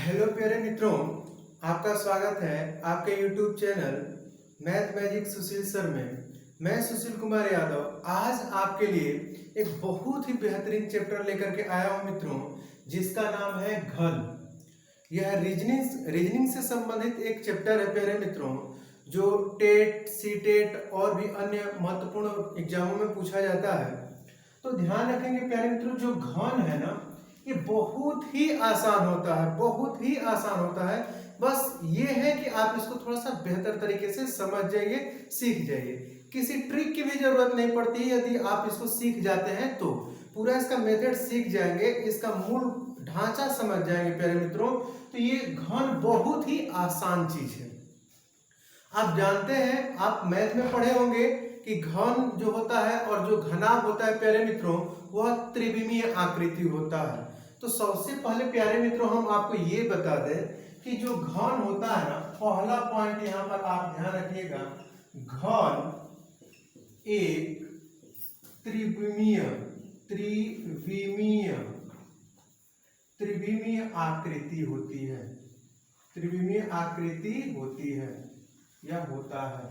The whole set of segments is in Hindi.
हेलो प्यारे मित्रों, आपका स्वागत है आपके YouTube चैनल मैथ मैजिक सुशील सर में। मैं सुशील कुमार यादव आज आपके लिए एक बहुत ही बेहतरीन चैप्टर लेकर के आया हूं मित्रों, जिसका नाम है घन। यह रीजनिंग से संबंधित एक चैप्टर है प्यारे मित्रों, जो टेट, सी टेट और भी अन्य महत्वपूर्ण एग्जामों में पूछा जाता है। तो ध्यान रखेंगे प्यारे मित्रों, जो घन है ना, ये बहुत ही आसान होता है, बहुत ही आसान होता है। बस ये है कि आप इसको थोड़ा सा बेहतर तरीके से समझ जाइए, सीख जाइए। किसी ट्रिक की भी जरूरत नहीं पड़ती है। यदि आप इसको सीख जाते हैं तो पूरा इसका मेथड सीख जाएंगे, इसका मूल ढांचा समझ जाएंगे प्यारे मित्रों, तो ये घन बहुत ही आसान चीज है। आप जानते हैं, आप मैथ में पढ़े होंगे कि घन जो होता है और जो घनाभ होता है प्यारे मित्रों, वह त्रिविमीय आकृति होता है। तो सबसे पहले प्यारे मित्रों हम आपको ये बता दें कि जो घन होता है ना, पहला पॉइंट यहां पर आप ध्यान रखिएगा, घन एक त्रिविमीय त्रिविमीय त्रिविमीय आकृति होती है, त्रिविमीय आकृति होती है या होता है।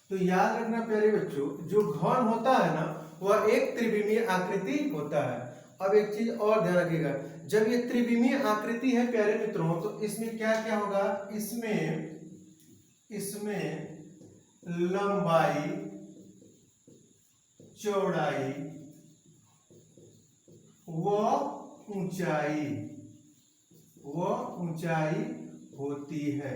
तो याद रखना प्यारे बच्चों, जो घन होता है ना, वह एक त्रिविमीय आकृति होता है। अब एक चीज और ध्यान रखिएगा, जब ये त्रिविमीय आकृति है प्यारे मित्रों, तो इसमें क्या क्या होगा, इसमें लंबाई, चौड़ाई व ऊंचाई होती है।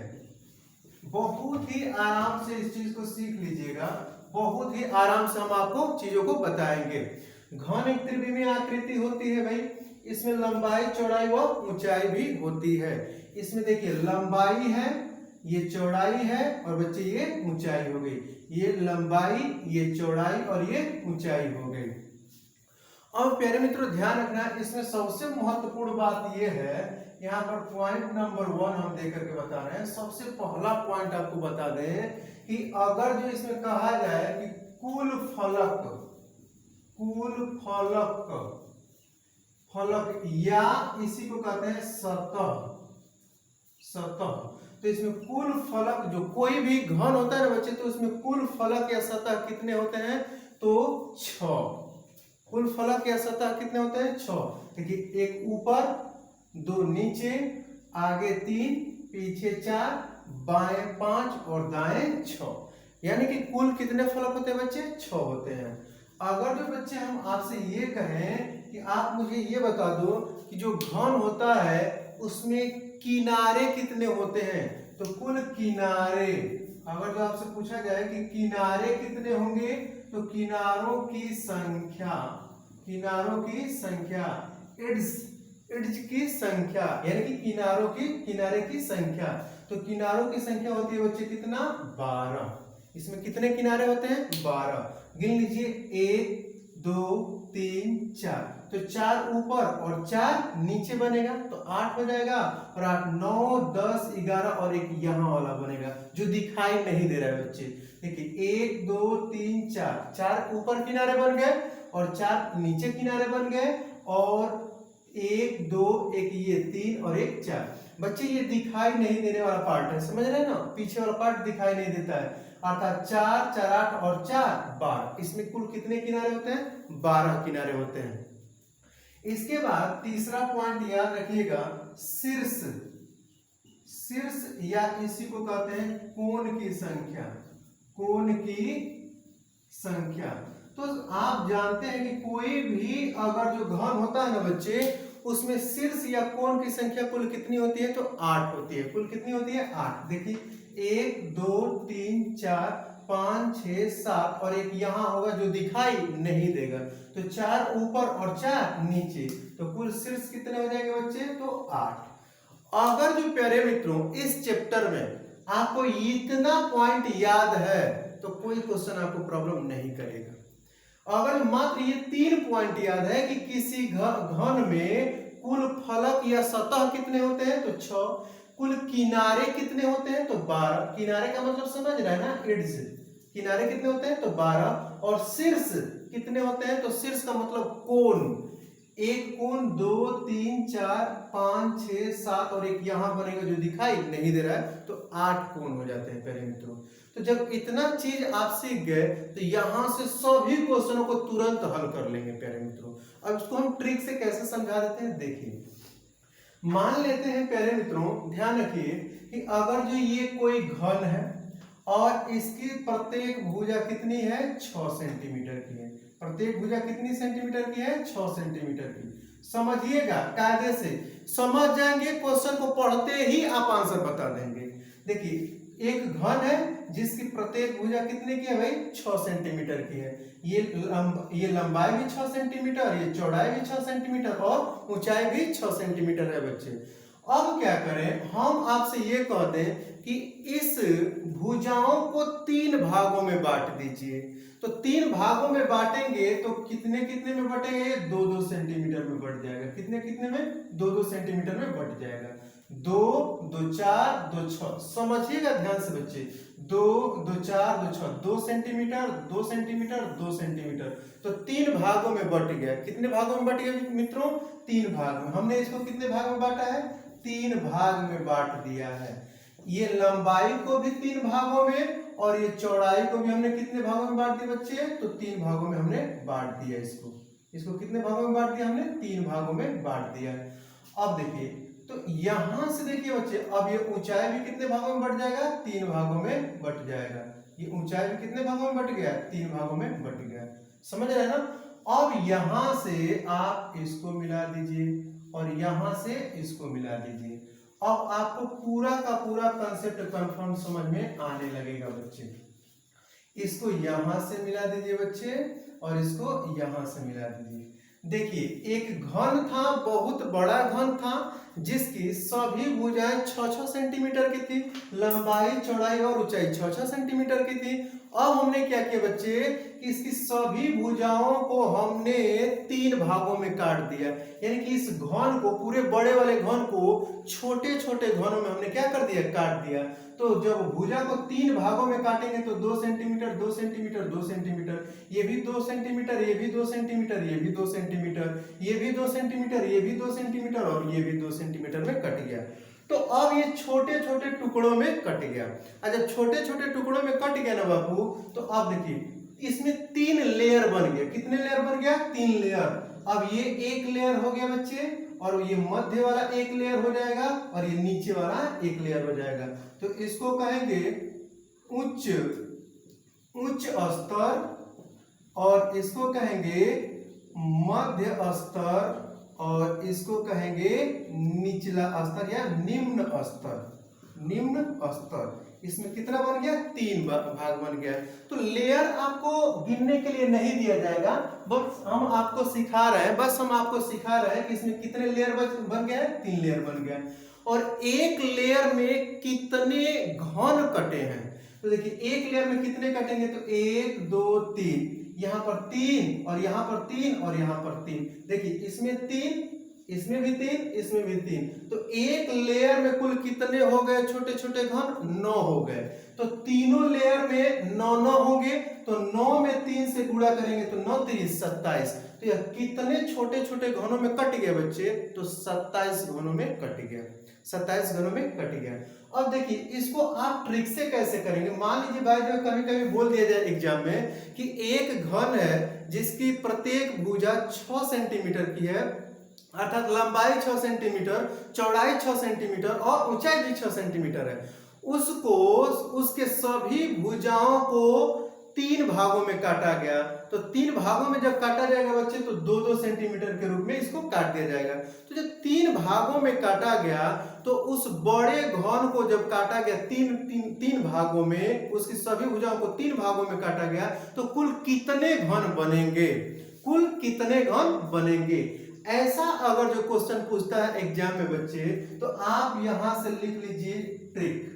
बहुत ही आराम से इस चीज को सीख लीजिएगा, बहुत ही आराम से हम आपको चीजों को बताएंगे। घन एक त्रिविमीय आकृति होती है भाई, इसमें लंबाई, चौड़ाई व ऊंचाई भी होती है। इसमें देखिए लंबाई है, ये चौड़ाई है और बच्चे ये ऊंचाई हो गई। ये लंबाई, ये चौड़ाई और ये ऊंचाई हो गई। अब प्यारे मित्रों ध्यान रखना, इसमें सबसे महत्वपूर्ण बात यह है, यहाँ पर पॉइंट नंबर 1 हम दे करके बता रहे हैं। सबसे पहला पॉइंट आपको बता दें कि अगर जो इसमें कहा जाए कि कुल फलक या इसी को कहते हैं सतह, तो इसमें कुल फलक, जो कोई भी घन होता है ना बच्चे, तो उसमें कुल फलक या सतह कितने होते हैं, तो 6। कुल फलक या सतह कितने होते हैं, 6। देखिए, एक ऊपर, 2 नीचे, आगे 3, पीछे 4, बाएं 5 और दाएं 6। यानी कि कुल कितने फलक होते हैं बच्चे, 6 होते हैं। अगर जो बच्चे हम आपसे ये कहें कि आप मुझे ये बता दो कि जो घन होता है उसमें किनारे कितने होते हैं, तो कुल किनारे, अगर जो आपसे पूछा जाए कि किनारे कितने होंगे, तो किनारों की संख्या, एड्ज की संख्या, यानी कि किनारे की संख्या, तो किनारों की संख्या होती है बच्चे कितना, 12। इसमें कितने किनारे होते हैं, 12। गिन लीजिए, 1 2 3 4, तो 4 ऊपर और 4 नीचे बनेगा, तो 8 हो जाएगा। और 8 9 10 11 और एक यहाँ वाला बनेगा जो दिखाई नहीं दे रहा है बच्चे। देखिए 1 2 3 4, 4 ऊपर किनारे बन गए और 4 नीचे किनारे बन गए, और 1 2 एक ये 3 और एक 4। बच्चे ये दिखाई नहीं देने वाला पार्ट है, समझ रहे हैं ना, पीछे वाला पार्ट दिखाई नहीं देता है। अर्थात 4 4 8 और 4 12। इसमें कुल कितने किनारे होते हैं, 12 किनारे होते हैं। इसके बाद तीसरा पॉइंट याद रखिएगा, शीर्ष या इसी को कहते हैं कोण की संख्या। तो आप जानते हैं कि कोई भी अगर जो घन होता है ना बच्चे, उसमें शीर्ष या कोण की संख्या कुल कितनी होती है, तो 8 होती है। कुल कितनी होती है, 8। देखिए 1 2 3 4 5 6 7 और एक यहाँ होगा जो दिखाई नहीं देगा, तो 4 ऊपर और 4 नीचे, तो कुल शीर्ष कितने हो जाएंगे बच्चे, तो 8। अगर जो प्यारे मित्रों इस चैप्टर में आपको इतना पॉइंट याद है तो कोई क्वेश्चन आपको प्रॉब्लम नहीं करेगा। अगर मात्र ये 3 पॉइंट याद है कि किसी घन में कुल फलक या सतह कितने होते हैं, तो 6, कुल किनारे कितने होते हैं, तो 12। किनारे का मतलब समझ रहे हैं ना, एड्ज, किनारे कितने होते हैं, तो 12। और शीर्ष कितने होते हैं, तो शीर्ष का मतलब कोण, एक कोण 2 3 4 5 6 7 और एक यहां बनेगा जो दिखाई नहीं दे रहा है, तो 8 कोण हो जाते हैं प्यारे मित्रों। तो जब इतना चीज आप सीख गए तो यहां से सभी क्वेश्चनों को तुरंत हल कर लेंगे प्यारे मित्रों। अब इसको हम ट्रिक से कैसे समझा देते हैं, देखिए। मान लेते हैं प्यारे मित्रों, ध्यान रखिए कि अगर जो ये कोई घन है और इसकी प्रत्येक भुजा कितनी है, 6 सेंटीमीटर की है। प्रत्येक भुजा कितनी सेंटीमीटर की है, 6 सेंटीमीटर की। समझिएगा, कायदे से समझ जाएंगे, क्वेश्चन को पढ़ते ही आप आंसर बता देंगे। देखिए एक घन है जिसकी प्रत्येक भुजा कितने की है भाई, 6 सेंटीमीटर की है। ये लंबाई भी 6 सेंटीमीटर, ये चौड़ाई भी 6 सेंटीमीटर और ऊंचाई भी 6 सेंटीमीटर है बच्चे। अब क्या करें, हम आपसे ये कह दें कि इस भुजाओं को 3 भागों में बांट दीजिए। तो 3 भागों में बांटेंगे तो कितने कितने में बटेंगे, 2-2 सेंटीमीटर में बढ़ जाएगा। कितने कितने में, 2-2 सेंटीमीटर में बढ़ जाएगा। 2 2 4 2 6, समझिएगा ध्यान से बच्चे। 2 2 4 2 6, 2 सेंटीमीटर 2 सेंटीमीटर 2 सेंटीमीटर, तो 3 भागों में बट गया। कितने भागों में बट गया मित्रों, 3 भाग में। हमने इसको कितने भाग में बांटा है, 3 भाग में बांट दिया है। ये लंबाई को भी 3 भागों में और ये चौड़ाई को भी हमने कितने भागों में बांट दिया बच्चे, तो 3 भागों में हमने बांट दिया। इसको कितने भागों में बांट दिया हमने, 3 भागों में बांट दिया है। अब देखिए, तो यहां से देखिए बच्चे, अब ये ऊंचाई भी कितने भागों में बढ़ जाएगा, 3 भागों में बट जाएगा। ये ऊंचाई भी कितने भागों में बट गया, 3 भागों में बट गया। समझ रहे हैं ना। अब यहां से आप इसको मिला दीजिए और यहां से इसको मिला दीजिए। अब आपको पूरा का पूरा कंसेप्ट कंफर्म समझ में आने लगेगा बच्चे। इसको यहां से मिला दीजिए बच्चे और इसको यहां से मिला दीजिए। देखिए एक घन था, बहुत बड़ा घन था, जिसकी सभी भुजाएं 6-6 सेंटीमीटर की थी, लंबाई चौड़ाई और ऊंचाई 6-6 सेंटीमीटर की थी। अब हमने क्या किया बच्चे कि इसकी सभी भुजाओं को हमने 3 भागों में काट दिया। यानी कि इस घन को, पूरे बड़े वाले घन को छोटे छोटे घनों में हमने क्या कर दिया, काट दिया। तो जब भुजा को 3 भागों में काटेंगे तो 2 सेंटीमीटर 2 सेंटीमीटर 2 सेंटीमीटर, ये भी 2 सेंटीमीटर, ये भी 2 सेंटीमीटर, ये भी 2 सेंटीमीटर, ये भी 2 सेंटीमीटर, ये भी 2 सेंटीमीटर और ये भी 2 सेंटीमीटर में कट गया। तो अब ये छोटे छोटे टुकड़ों में कट गया। अच्छा, छोटे छोटे टुकड़ों में कट गया ना बाबू, तो अब देखिए इसमें 3 लेयर बन गया। कितने लेयर बन गया, 3 लेयर। अब ये एक लेयर हो गया बच्चे और ये मध्य वाला एक लेयर हो जाएगा और ये नीचे वाला एक लेयर हो जाएगा। तो इसको कहेंगे उच्च स्तर और इसको कहेंगे मध्य स्तर और इसको कहेंगे निचला स्तर या निम्न स्तर। निम्न स्तर इसमें कितना बन गया, 3 भाग बन गया। तो लेयर आपको गिनने के लिए नहीं दिया जाएगा, बस हम आपको सिखा रहे हैं कि इसमें कितने लेयर बन गया है, 3 लेयर बन गया। और एक लेयर में कितने घन कटे हैं, तो देखिए एक लेयर में कितने कटेंगे, तो 1 2 3, यहां पर 3 और यहां पर 3 और यहां पर 3। देखिए इसमें 3, इसमें भी 3, इसमें भी 3, तो एक लेयर में कुल कितने हो गए छोटे छोटे घन, 9 हो गए। तो तीनों लेयर में 9 होंगे, तो 9 में 3 से गुणा करेंगे तो 9 3 27। तो यह कितने छोटे छोटे घनों में कट गए बच्चे, तो 27 घनों में कट गया। 27 घनों में कट गया। अब देखिए इसको आप ट्रिक से कैसे करेंगे। मान लीजिए भाई जो कभी कभी बोल दिया जाए एग्जाम में कि एक घन है जिसकी प्रत्येक भुजा 6 सेंटीमीटर की है, अर्थात लंबाई 6 सेंटीमीटर, चौड़ाई 6 सेंटीमीटर और ऊंचाई भी 6 सेंटीमीटर है। उसको उसके सभी भुजाओं को 3 भागों में काटा गया। तो 3 भागों में जब काटा जाएगा बच्चे तो 2-2 सेंटीमीटर के रूप में इसको काट दिया जाएगा। तो जब 3 भागों में काटा गया तो उस बड़े घन को जब काटा गया 3 भागों में, उसकी सभी भुजाओं को 3 भागों में काटा गया, तो कुल कितने घन बनेंगे, कुल कितने घन बनेंगे। ऐसा अगर जो क्वेश्चन पूछता है एग्जाम में बच्चे, तो आप यहां से लिख लीजिए ट्रिक।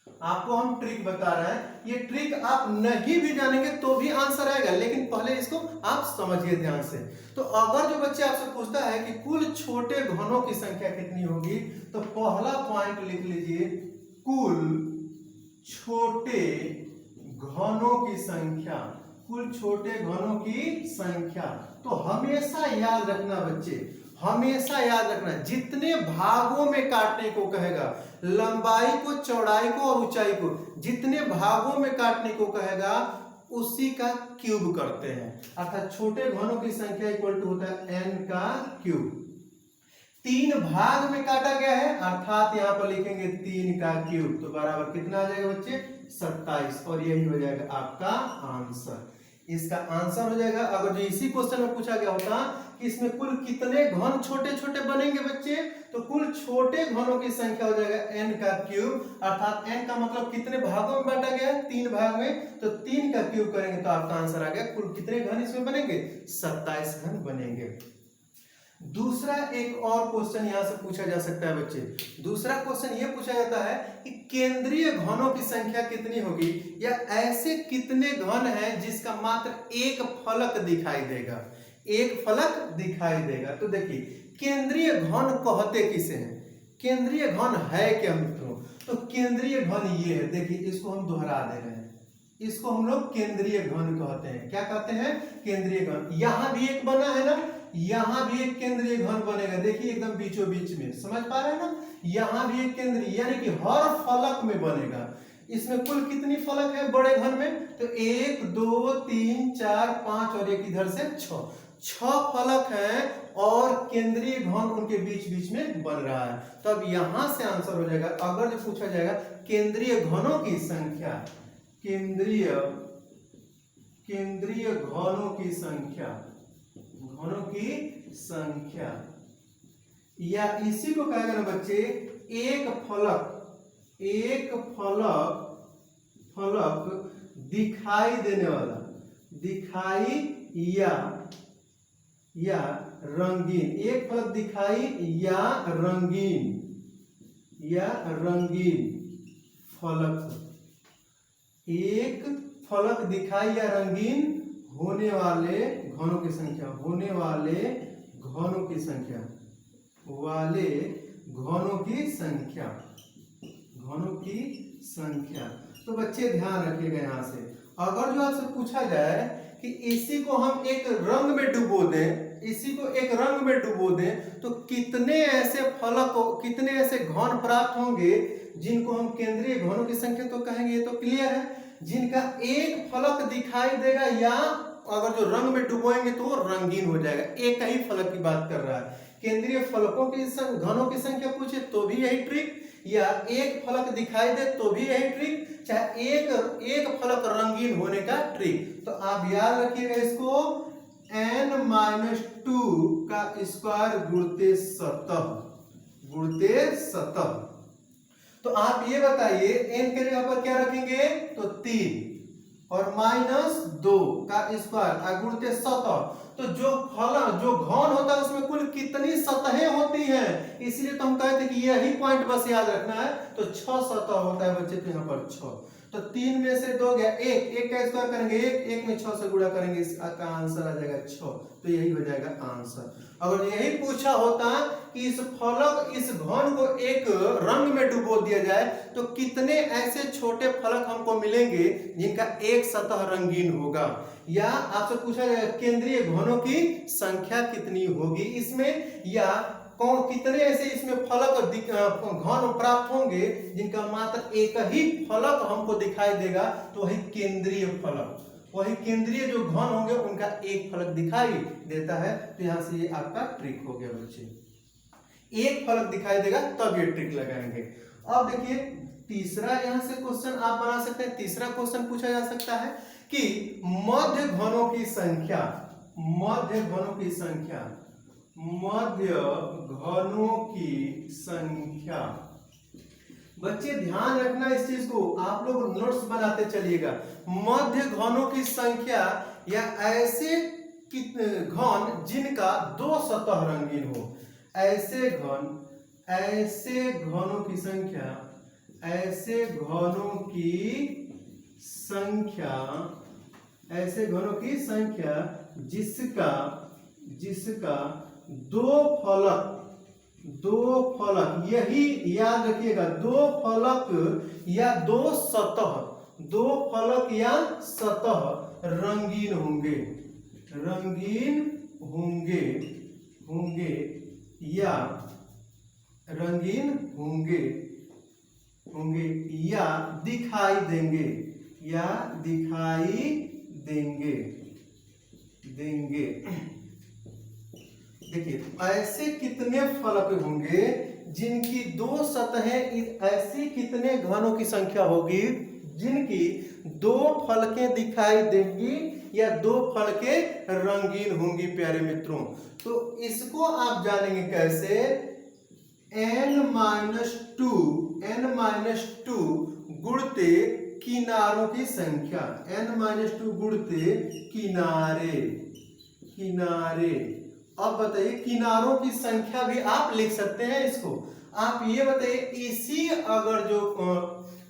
आपको हम ट्रिक बता रहे हैं, ये ट्रिक आप नहीं भी जानेंगे तो भी आंसर आएगा, लेकिन पहले इसको आप समझिए ध्यान से। तो अगर जो बच्चे आपसे पूछता है कि कुल छोटे घनों की संख्या कितनी होगी, तो पहला पॉइंट लिख लीजिए, कुल छोटे घनों की संख्या। कुल छोटे घनों की संख्या। तो हमेशा याद रखना बच्चे, हमेशा याद रखना, जितने भागों में काटने को कहेगा, लंबाई को, चौड़ाई को और ऊंचाई को जितने भागों में काटने को कहेगा उसी का क्यूब करते हैं। अर्थात छोटे घनों की संख्या इक्वल टू होता है n का क्यूब। 3 भाग में काटा गया है अर्थात यहाँ पर लिखेंगे 3 का क्यूब, तो बराबर कितना आ जाएगा बच्चे 27, और यही हो जाएगा आपका आंसर। इसका आंसर हो जाएगा, अगर जो इसी क्वेश्चन में पूछा गया होता कि इसमें कुल कितने घन छोटे छोटे बनेंगे बच्चे, तो कुल छोटे घनों की संख्या हो जाएगा n का क्यूब, अर्थात n का मतलब कितने भागों में बांटा गया है 3 भाग में, तो 3 का क्यूब करेंगे तो आपका आंसर आ गया कुल कितने घन इसमें बनेंगे 27 घन बनेंगे। दूसरा एक और क्वेश्चन यहां से पूछा जा सकता है बच्चे। दूसरा क्वेश्चन ये पूछा जाता है कि केंद्रीय घनों की संख्या कितनी होगी, या ऐसे कितने घन हैं जिसका मात्र एक फलक दिखाई देगा, एक फलक दिखाई देगा। तो देखिए केंद्रीय घन कहते किसे हैं, केंद्रीय घन है क्या मित्रों, तो केंद्रीय घन ये है, देखिए इसको हम दोहरा दे रहे हैं, इसको हम लोग केंद्रीय घन कहते हैं। क्या कहते हैं, केंद्रीय घन। यहां भी एक बना है ना, यहां भी एक केंद्रीय घन बनेगा, देखिए एकदम बीचों बीच में, समझ पा रहे हैं ना, यहां भी एक केंद्रीय, यानी कि हर फलक में बनेगा। इसमें कुल कितनी फलक है बड़े घन में, तो 1 2 3 4 5 और एक इधर से 6 फलक हैं और केंद्रीय घन उनके बीच बीच में बन रहा है। तो अब यहां से आंसर हो जाएगा, अगर जो पूछा जाएगा केंद्रीय घनों की संख्या, केंद्रीय घनों की संख्या, घनों की संख्या, या इसी को कहेगा ना बच्चे एक फलक दिखाई देने वाला, दिखाई या रंगीन, एक फलक दिखाई या रंगीन फलक, एक फलक दिखाई या रंगीन होने वाले घनों की संख्या, होने वाले घनों की संख्या, वाले घनों की संख्या, घनों की संख्या। तो बच्चे ध्यान रखिएगा यहां से, अगर जो आपसे पूछा जाए कि इसी को हम एक रंग में डुबो दें, इसी को एक रंग में डुबो दें, तो कितने ऐसे फलक, कितने ऐसे घन प्राप्त होंगे जिनको हम केंद्रीय घनों की संख्या तो कहेंगे, ये तो क्लियर है, जिनका एक फलक दिखाई देगा या अगर जो रंग में डुबोएंगे तो रंगीन हो जाएगा। एक ही फलक की बात कर रहा है, केंद्रीय फलकों की घनों की संख्या पूछे तो भी यही ट्रिक, या एक फलक दिखाई दे तो भी यही ट्रिक, चाहे एक फलक रंगीन होने का ट्रिक। तो आप याद रखिएगा इसको, n-2 का स्क्वायर गुणते सतह। तो आप ये बताइए n के जगह पर क्या रखेंगे, तो 3 और -2 का स्क्वायर गुणते सतह। तो जो घन होता है उसमें कुल कितनी सतहें होती हैं, इसीलिए तो हम कहते हैं कि यही पॉइंट बस याद रखना है। तो 6 सतह होता है बच्चे, तो यहाँ पर 6, तो 3 में से 2 गया 1 का स्क्वायर करेंगे 1 में 6 से गुणा करेंगे, इसका आंसर आ जाएगा 6, तो यही हो जाएगा आंसर। अगर यही पूछा होता कि इस घन को एक रंग में डुबो दिया जाए तो कितने ऐसे छोटे फलक हमको मिलेंगे जिनका एक सतह रंगीन होगा, या आपसे पूछा जाएगा केंद्रीय घनों की संख्या कितनी होगी इसमें, या कितने ऐसे इसमें फलक घन प्राप्त होंगे जिनका मात्र एक ही फलक हमको दिखाई देगा, तो वही केंद्रीय फलक, वही केंद्रीय जो घन होंगे उनका एक फलक दिखाई देता है। तो यहां से ये आपका ट्रिक हो गया बच्चे, एक फलक दिखाई देगा तब ये ट्रिक लगाएंगे। अब देखिए तीसरा यहां से क्वेश्चन आप बना सकते हैं। तीसरा क्वेश्चन पूछा जा सकता है कि मध्य घनों की संख्या, मध्य घनों की संख्या, मध्य घनों की संख्या। बच्चे ध्यान रखना इस चीज को, आप लोग नोट्स बनाते चलिएगा। मध्य घनों की संख्या या ऐसे घन जिनका 2 सतह रंगीन हो, ऐसे घनों की संख्या, ऐसे घनों की संख्या जिसका 2 फलक, यही याद रखिएगा, 2 फलक या 2 सतह रंगीन होंगे, रंगीन होंगे होंगे या रंगीन होंगे होंगे या दिखाई देंगे या दिखाई देंगे देंगे। देखिए ऐसे कितने फलक होंगे जिनकी दो सतहें, ऐसी कितने घनों की संख्या होगी जिनकी दो फलकें दिखाई देंगी या दो फलकें रंगीन होंगी प्यारे मित्रों। तो इसको आप जानेंगे कैसे, n-2 गुणते किनारों की संख्या, n-2 गुणते किनारे किनारे। अब बताइए किनारों की संख्या भी आप लिख सकते हैं इसको। आप ये बताइए इसी अगर जो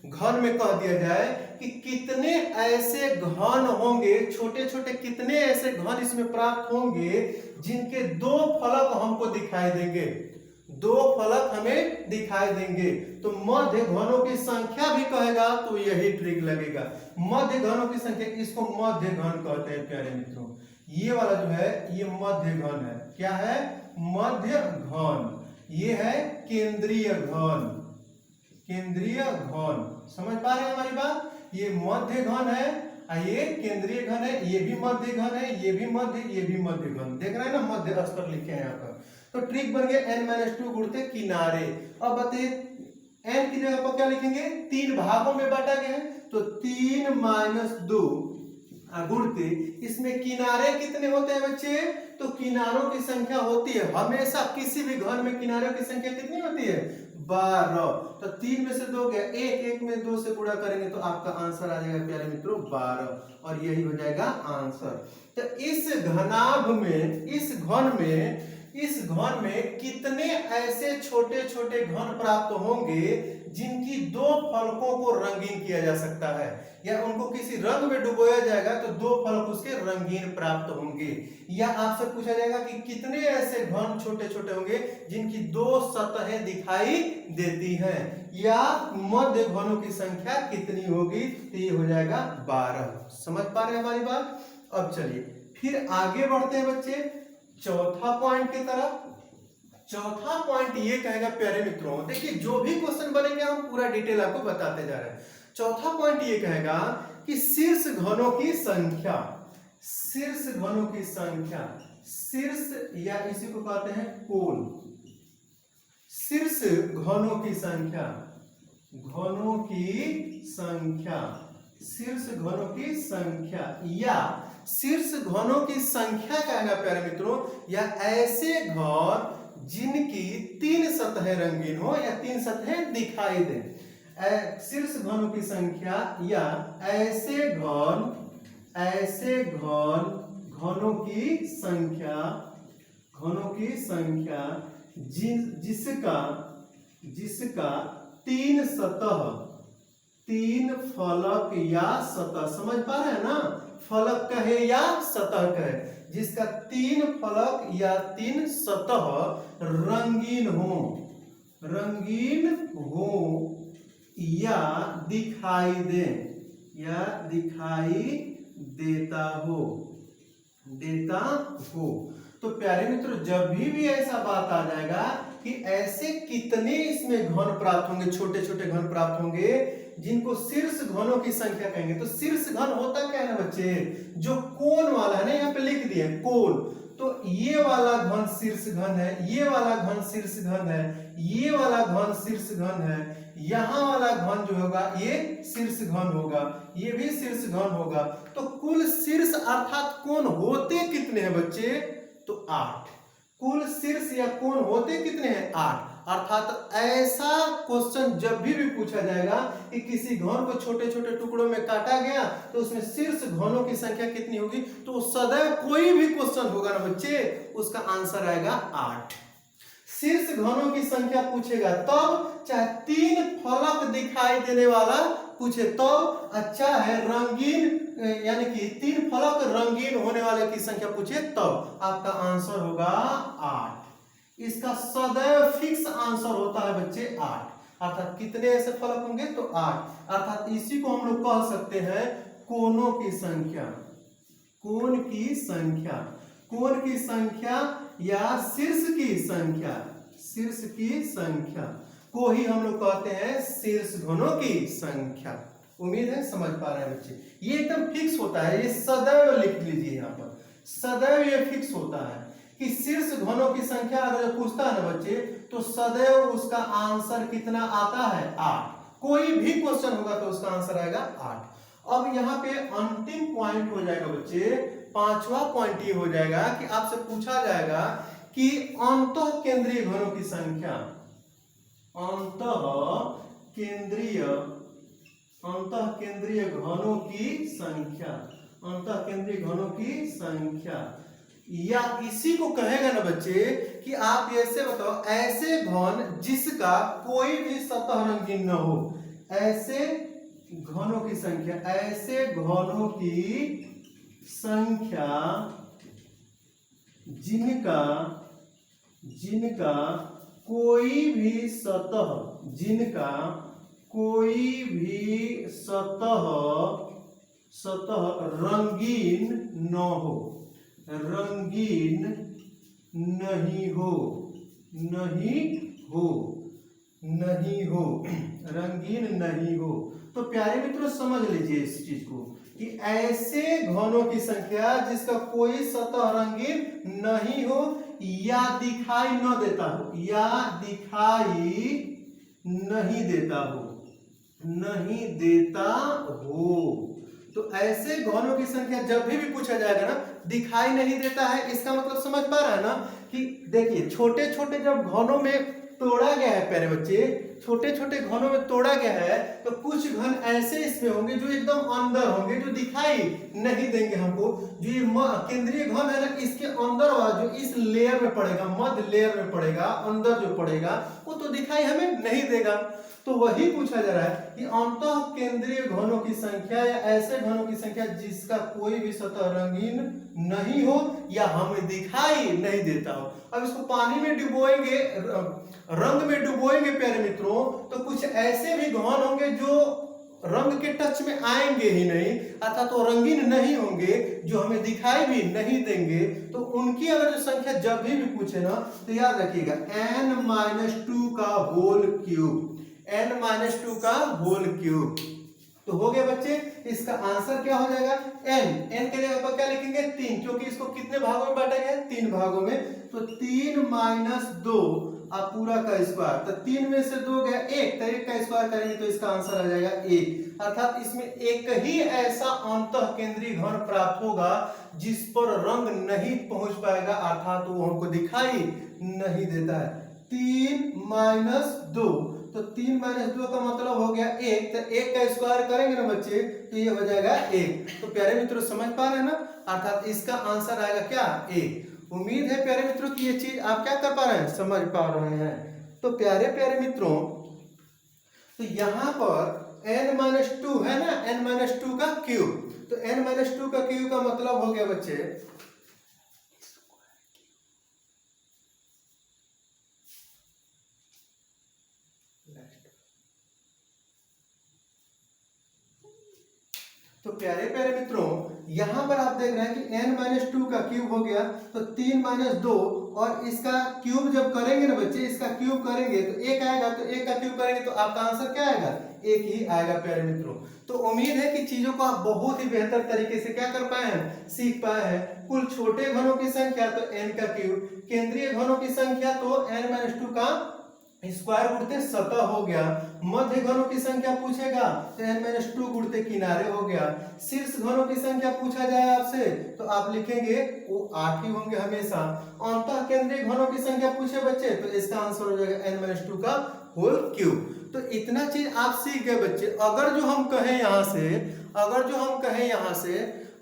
घन में कह दिया जाए कि कितने ऐसे घन होंगे, छोटे छोटे कितने ऐसे घन इसमें प्राप्त होंगे जिनके दो फलक हमको दिखाई देंगे, दो फलक हमें दिखाई देंगे। तो मध्य घनों की संख्या भी कहेगा तो यही ट्रिक लगेगा। मध्य घनों की संख्या, इसको मध्य घन कहते हैं प्यारे मित्रों। ये वाला जो है ये मध्य घन है। क्या है? मध्य घन। ये है केंद्रीय घन, केंद्रीय घन। समझ पा रहे हैं हमारी बात? ये मध्य घन है, ये केंद्रीय घन है, ये भी मध्य घन है, ये भी मध्य, ये भी मध्य घन। देख रहे हैं ना, मध्य स्तर लिखे हैं यहाँ पर। तो ट्रिक बन गया n-2 गुणते किनारे। अब बताइए n की जगह पर क्या लिखेंगे? तीन भागों में बांटा गया है तो 3-2 गुणते, इसमें किनारे कितने होते हैं बच्चे? तो किनारों की संख्या होती है हमेशा किसी भी घन में किनारों की संख्या कितनी होती है? 12। तो 3 में से 2 गया, 1 में 2 से गुणा करेंगे तो आपका आंसर आ जाएगा प्यारे मित्रों 12, और यही हो जाएगा आंसर। तो इस घनाभ में, इस घन में कितने ऐसे छोटे छोटे घन प्राप्त होंगे जिनकी दो फलकों को रंगीन किया जा सकता है, या उनको किसी रंग में डुबोया जाएगा तो दो फलक उसके रंगीन प्राप्त होंगे। या आपसे पूछा जाएगा कि कितने ऐसे घन छोटे छोटे होंगे जिनकी दो सतहें दिखाई देती हैं, या मध्य घनों की संख्या कितनी होगी? तो ये हो जाएगा 12। समझ पा रहे हैं हमारी बात? अब चलिए फिर आगे बढ़ते हैं बच्चे चौथा पॉइंट की तरफ। चौथा पॉइंट ये कहेगा प्यारे मित्रों, देखिए जो भी क्वेश्चन बनेंगे हम पूरा डिटेल आपको बताते जा रहे हैं। चौथा पॉइंट ये कहेगा कि शीर्ष घनों की संख्या, शीर्ष घनों की संख्या, शीर्ष या इसी को कहते हैं कोण, शीर्ष घनों की संख्या, घनों की संख्या, शीर्ष घनों की संख्या, या शीर्ष घनों की संख्या कहेगा प्यारे मित्रों, या ऐसे घन जिनकी तीन सतहें रंगीन हो या तीन सतहें दिखाई दे। शीर्ष घनों की संख्या या ऐसे घन, घनों की संख्या, घनों की संख्या जिसका तीन सतह, तीन फलक या सतह, समझ पा रहे हैं ना? फलक कहे या सतह कहे, जिसका तीन फलक या तीन सतह रंगीन हो, रंगीन हो या दिखाई दे, या दिखाई देता हो, देता हो। तो प्यारे मित्रों जब भी ऐसा बात आ जाएगा कि ऐसे कितने इसमें घन प्राप्त होंगे, छोटे छोटे घन प्राप्त होंगे जिनको शीर्ष घनों की संख्या कहेंगे। तो शीर्ष घन होता क्या है ना बच्चे? जो कोण वाला है ना, यहाँ पे लिख दिए कोण। तो ये वाला घन शीर्ष घन है, ये वाला घन शीर्ष घन है, ये वाला घन शीर्ष घन है, यहां वाला घन जो होगा ये शीर्ष घन होगा, ये भी शीर्ष घन होगा। तो कुल शीर्ष अर्थात कोण होते कितने हैं बच्चे? तो 8। कुल शीर्ष या कोण होते कितने हैं? 8। अर्थात ऐसा क्वेश्चन जब भी पूछा जाएगा कि किसी घन को छोटे छोटे टुकड़ों में काटा गया तो उसमें शीर्ष घनों की संख्या कितनी होगी, तो सदैव कोई भी क्वेश्चन होगा ना बच्चे, उसका आंसर आएगा 8। शीर्ष घनों की संख्या पूछेगा तब, चाहे तीन फलक दिखाई देने वाला पूछे तो, अच्छा है रंगीन यानी कि तीन फलक रंगीन होने वाले की संख्या पूछे तब आपका आंसर होगा 8। इसका सदैव फिक्स आंसर होता है बच्चे 8। अर्थात कितने ऐसे फलक होंगे? तो 8। अर्थात इसी को हम लोग कह सकते हैं कोणों की संख्या, कोण की संख्या। कोण की संख्या या शीर्ष की संख्या, शीर्ष की संख्या को ही हम लोग कहते हैं शीर्ष घनों की संख्या। उम्मीद है समझ पा रहे हैं बच्चे। ये एकदम फिक्स होता है, ये सदैव लिख लीजिए यहाँ पर, सदैव ये फिक्स होता है कि शीर्ष घनों की संख्या अगर पूछता है ना बच्चे, तो सदैव उसका आंसर कितना आता है, 8। कोई भी क्वेश्चन होगा तो उसका आंसर आएगा 8। अब यहाँ पे अंतिम पॉइंट हो जाएगा बच्चे, पांचवा पॉइंट ये हो जाएगा कि आपसे पूछा जाएगा कि अंतः केंद्रीय घनों की संख्या, अंतः केंद्रीय घनों की संख्या, अंतः केंद्रीय घनों की संख्या, या इसी को कहेगा ना बच्चे कि आप ऐसे बताओ, ऐसे घन जिसका कोई भी सतह रंगीन न हो, ऐसे घनों की संख्या, ऐसे घनों की संख्या जिनका कोई भी सतह, जिनका कोई भी सतह रंगीन न हो, रंगीन नहीं हो, रंगीन नहीं हो। तो प्यारे मित्रों समझ लीजिए इस चीज को कि ऐसे घनों की संख्या जिसका कोई सतह रंगीन नहीं हो या दिखाई न देता हो, या दिखाई नहीं देता हो। तो ऐसे घनों की संख्या जब भी पूछा जाएगा ना, दिखाई नहीं देता है, इसका मतलब समझ पा रहा है ना कि देखिए छोटे छोटे जब घनों में तोड़ा गया है प्यारे बच्चे, छोटे छोटे घनों में तोड़ा गया है, तो कुछ घन ऐसे इसमें होंगे जो एकदम अंदर होंगे, जो दिखाई नहीं देंगे हमको। जो ये केंद्रीय घन है ना, इसके अंदर वाला जो इस लेयर में पड़ेगा, मध्य लेयर में पड़ेगा, अंदर जो पड़ेगा वो तो दिखाई हमें नहीं देगा। तो वही पूछा जा रहा है कि अंतः केंद्रीय घनों की संख्या या ऐसे घनों की संख्या जिसका कोई भी सतह रंगीन नहीं हो या हमें दिखाई नहीं देता हो। अब इसको पानी में डुबोएंगे, रंग में डुबोएंगे प्यारे मित्रों, तो कुछ ऐसे भी घन होंगे जो रंग के टच में आएंगे ही नहीं, अर्थात तो रंगीन नहीं होंगे, जो हमें दिखाई भी नहीं देंगे। तो उनकी अगर जो संख्या जब भी पूछे ना, तो याद रखिएगा n-2 का होल क्यूब, n-2 का होल क्यूब। तो हो गया बच्चे, इसका आंसर क्या हो जाएगा, n के लिए आप क्या लिखेंगे 3, क्योंकि इसको कितने भागों में बांटा गया है, 3 भागों में। तो 3 - 2 आप पूरा का स्क्वायर, तो 3 में से 2 गया 1, तो 1 का स्क्वायर करेंगे तो इसका आंसर आ जाएगा 1। अर्थात इसमें एक ही ऐसा अंतः केंद्रीय घन प्राप्त होगा जिस पर रंग नहीं पहुंच पाएगा, अर्थात वो हमको दिखाई नहीं देता है। 3 - 2, तो 3 - 2 का मतलब हो गया 1, तो 1 का स्क्वायर करेंगे ना बच्चे, तो ये हो जाएगा 1। तो प्यारे मित्रों समझ पा रहे हैं ना, अर्थात इसका आंसर आएगा क्या, 1। उम्मीद है प्यारे मित्रों की ये चीज आप क्या कर पा रहे हैं, समझ पा रहे हैं। तो प्यारे मित्रों, तो यहां पर n-2 है ना, n-2 का क्यूब, तो n-2 का क्यूब का मतलब हो गया बच्चे, तो प्यारे मित्रों यहां पर आप देख रहे हैं कि n-2 का क्यूब हो गया, तो 3 - 2 और इसका क्यूब जब करेंगे ना बच्चे, इसका क्यूब करेंगे तो 1 आएगा, तो 1 का क्यूब करेंगे तो आपका आंसर क्या आएगा, 1 ही आएगा प्यारे मित्रों। तो उम्मीद है कि चीजों को आप बहुत ही बेहतर तरीके से क्या कर पाए हैं, सीख पाए हैं। कुल छोटे घनों की संख्या तो n का क्यूब, केंद्रीय घनों की संख्या तो n-2 का स्क्वायर गुणते सतह हो गया, मध्य घनों की संख्या पूछेगा तो n-2 गुणते किनारे हो गया, शीर्ष घनों की संख्या पूछा जाए आपसे तो आप लिखेंगे वो 8 ही होंगे हमेशा। अंतः केंद्रीय घनों की संख्या पूछे बच्चे तो इसका आंसर हो जाएगा n-2 का होल क्यूब। तो इतना चीज आप सीख गए बच्चे। अगर जो हम कहें यहाँ से,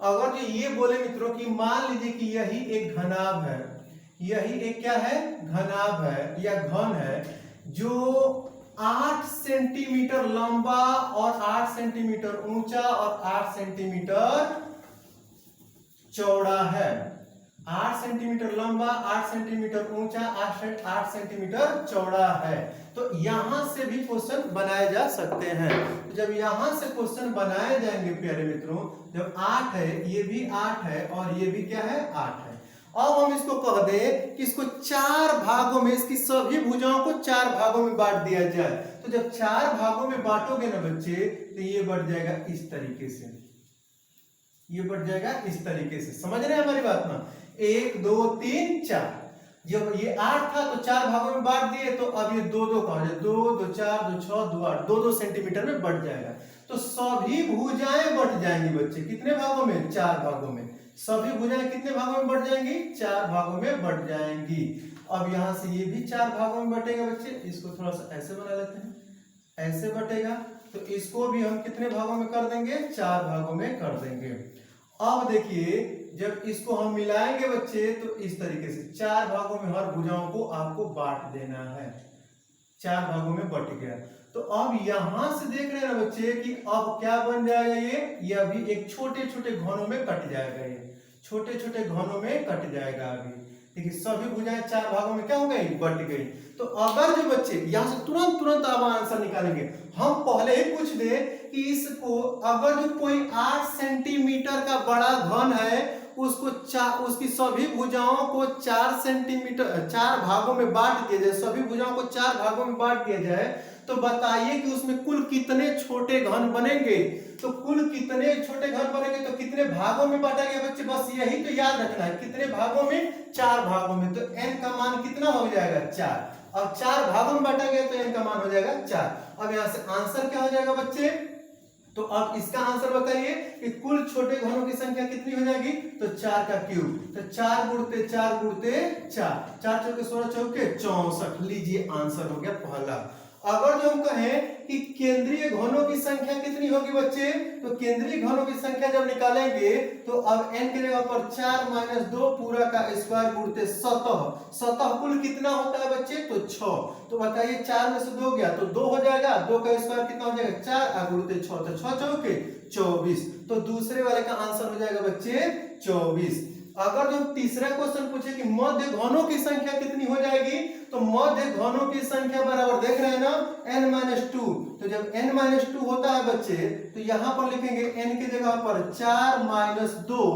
अगर जो ये बोले मित्रों कि मान लीजिए कि यही एक घनाभ है, यही एक क्या है, घनाभ है या घन है जो 8 सेंटीमीटर लंबा और 8 सेंटीमीटर ऊंचा और 8 सेंटीमीटर चौड़ा है। 8 सेंटीमीटर लंबा, 8 सेंटीमीटर ऊंचा, 8 सेंटीमीटर चौड़ा है। तो यहां से भी क्वेश्चन बनाए जा सकते हैं। तो जब यहां से क्वेश्चन बनाए जाएंगे प्यारे मित्रों, जब 8 है, ये भी 8 है और ये भी क्या है, 8 है, अब हम इसको कह दें कि इसको 4 भागों में, इसकी सभी भुजाओं को 4 भागों में बांट दिया जाए। तो जब 4 भागों में बांटोगे ना बच्चे, तो ये बढ़ जाएगा इस तरीके से, ये बढ़ जाएगा इस तरीके से। समझ रहे हैं हमारी बात ना? 1 2 3 4। जब ये 8 था तो 4 भागों में बांट दिए, तो अब ये 2 2 का हो जाए, 2 2 4 2 6 2 8, 2 2 सेंटीमीटर में बढ़ जाएगा। तो सभी भुजाएं बढ़ जाएंगी बच्चे, कितने भागों में? 4 भागों में। सभी भुजाएं कितने भागों में बढ़ जाएंगी? 4 भागों में बढ़ जाएंगी। अब यहां से ये भी 4 भागों में बटेगा बच्चे। इसको थोड़ा सा ऐसे बना लेते हैं, ऐसे बटेगा। तो इसको भी हम कितने भागों में कर देंगे? 4 भागों में कर देंगे। अब देखिए, जब इसको हम मिलाएंगे बच्चे, तो इस तरीके से 4 भागों में हर भुजाओं को आपको बांट देना है। 4 भागों में बट गया। तो अब यहां से देख रहे हैं ना बच्चे कि अब क्या बन जाएगा, ये अभी एक छोटे छोटे घनों में कट जाएगा। ये छोटे छोटे घनों में कट जाएगा अभी। देखिए, सभी भुजाएं 4 भागों में क्या हो गई? बट गई। तो अगर जो बच्चे यहां से तुरंत आप आंसर निकालेंगे, हम पहले ही पूछ दे कि इसको अगर जो कोई 8 सेंटीमीटर का बड़ा घन है, उसको उसकी सभी भुजाओं को 4 सेंटीमीटर 4 भागों में बांट दिया जाए, सभी भुजाओं को 4 भागों में बांट दिया जाए, तो बताइए कि उसमें कुल कितने छोटे घन बनेंगे। तो कुल कितने छोटे घन बनेंगे, तो कितने भागों में बांटा गया बच्चे? बस यही तो याद रखना है, कितने भागों में? 4 भागों में। तो n का मान कितना हो जाएगा? 4। अब 4 भागों में बांटा गया तो n का मान हो जाएगा 4। अब यहां से आंसर क्या हो जाएगा बच्चे? तो अब इसका आंसर बताइए कि कुल छोटे घनों की संख्या कितनी हो जाएगी? तो 4 का क्यूब। तो 4 गुणते 4 गुणते 4, 4 चौके 16 चौके 64। लीजिए, आंसर हो गया पहला। अगर जो हम कहें कि केंद्रीय घनों की संख्या कितनी होगी बच्चे, तो केंद्रीय घनों की संख्या जब निकालेंगे, तो अब n की जगह पर 4 - 2 पूरा का स्क्वायर गुणते 17। 17 कुल कितना होता है बच्चे? तो 6। तो बताइए, 4 में से 2 गया तो 2 हो जाएगा, 2 का स्क्वायर कितना हो जाएगा? 4 गुणते 6, तो 6 चौके 24। तो दूसरे वाले का आंसर हो जाएगा बच्चे 24। अगर जो तीसरा क्वेश्चन पूछे कि मध्य घनों की संख्या कितनी हो जाएगी, तो मध्य घनों की संख्या बराबर देख रहे हैं ना, n-2। तो जब n-2 होता है बच्चे, तो यहां पर लिखेंगे n की जगह पर 4 - 2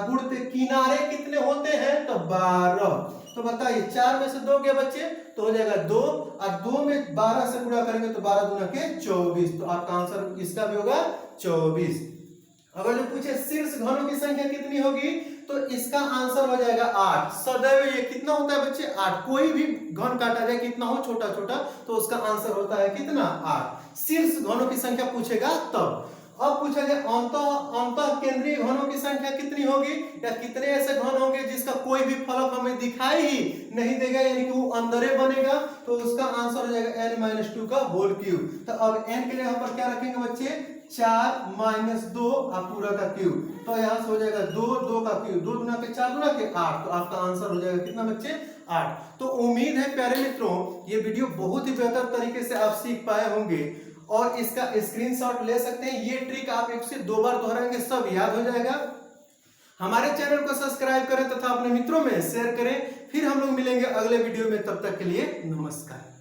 गुणते किनारे कितने होते हैं? तो 12। तो बताइए, 4 में से 2 गया बच्चे, तो हो जाएगा 2, और 2 में 12 से गुणा करेंगे तो 12 दूना के 24। तो आपका आंसर इसका भी होगा 24। अगर जो पूछे शीर्ष घनों की संख्या कितनी होगी, तो इसका आंसर हो जाएगा 8। सदैव ये कितना होता है बच्चे? 8। कोई भी घन काटा जाए कितना हो, छोटा छोटा, तो उसका आंसर होता है कितना? 8। शीर्ष घनों की संख्या पूछेगा तब। अब पूछा जाए अंतः केंद्रीय घनों की संख्या कितनी होगी, या कितने ऐसे घन होंगे जिसका कोई भी फलक हमें दिखाई ही नहीं देगा, यानी कि वो अंदरे बनेगा, तो उसका आंसर हो जाएगा n-2 का होल क्यूब। तो अब n के जगह पर क्या रखेंगे बच्चे? 4 - 2 पूरा का क्यूब। तो यहां से हो जाएगा 2, 2 का क्यूब, 2 गुना के 4 गुना के 8। तो आपका आंसर हो जाएगा कितना बच्चे? 8। तो उम्मीद है प्यारे मित्रों, ये वीडियो बहुत ही बेहतर तरीके से आप सीख पाए होंगे, और इसका स्क्रीनशॉट ले सकते हैं। ये ट्रिक आप 1 से 2 बार दोहराएंगे, सब याद हो जाएगा। हमारे चैनल को सब्सक्राइब करें तथा अपने मित्रों में शेयर करें। फिर हम लोग मिलेंगे अगले वीडियो में, तब तक के लिए नमस्कार।